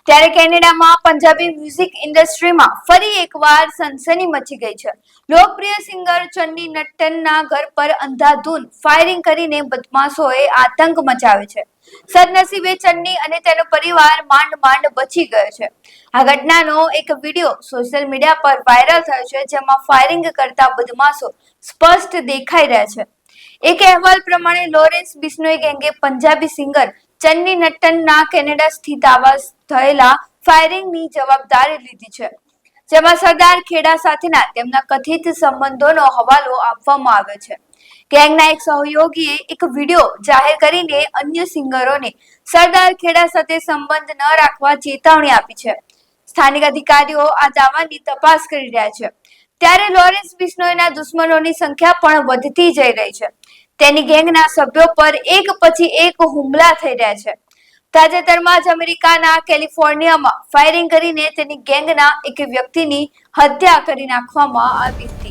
ત્યારે કેનેડામાં પંજાબી મ્યુઝિક ઇન્ડસ્ટ્રીમાં ફરી એકવાર સનસની મચી ગઈ છે. લોકપ્રિય સિંગર ચન્ની નટ્ટનના ઘર પર અંધાધૂંધ ફાયરિંગ કરીને બદમાશોએ આતંક મચાવ્યો છે. સદનસીબે ચન્ની અને તેનો પરિવાર માંડ બચી ગયો છે. આ ઘટનાનો એક વિડીયો સોશિયલ મીડિયા પર વાયરલ થયો છે, જેમાં ફાયરિંગ કરતા બદમાશો સ્પષ્ટ દેખાઈ રહ્યા છે. એક અહેવાલ પ્રમાણે લોરેન્સ બિશ્નોઈ ગેંગે પંજાબી સિંગર ચન્ની નટ્ટનના કેનેડા સ્થિત આવાસ થયેલા ફાયરિંગની જવાબદારી લીધી છે, જેમાં સરદાર ખેડા સાથેના તેમના કથિત સંબંધોનો હવાલો આપવામાં આવ્યો છે. ગેંગના એક સહયોગીએ એક વિડીયો જાહેર કરીને અન્ય સિંગરોને સરદાર ખેડા સાથે સંબંધ ન રાખવા ચેતવણી આપી છે. સ્થાનિક અધિકારીઓ આ દાવાની તપાસ કરી રહ્યા છે. ત્યારે લોરેન્સ બિશ્નોઈના દુશ્મનોની સંખ્યા પણ વધતી જઈ રહી છે. તેની ગેંગના સભ્યો પર એક પછી એક હુમલા થઈ રહ્યા છે. તાજેતરમાં જ અમેરિકાના કેલિફોર્નિયામાં ફાયરિંગ કરીને તેની ગેંગના એક વ્યક્તિની હત્યા કરી નાખવામાં આવી હતી.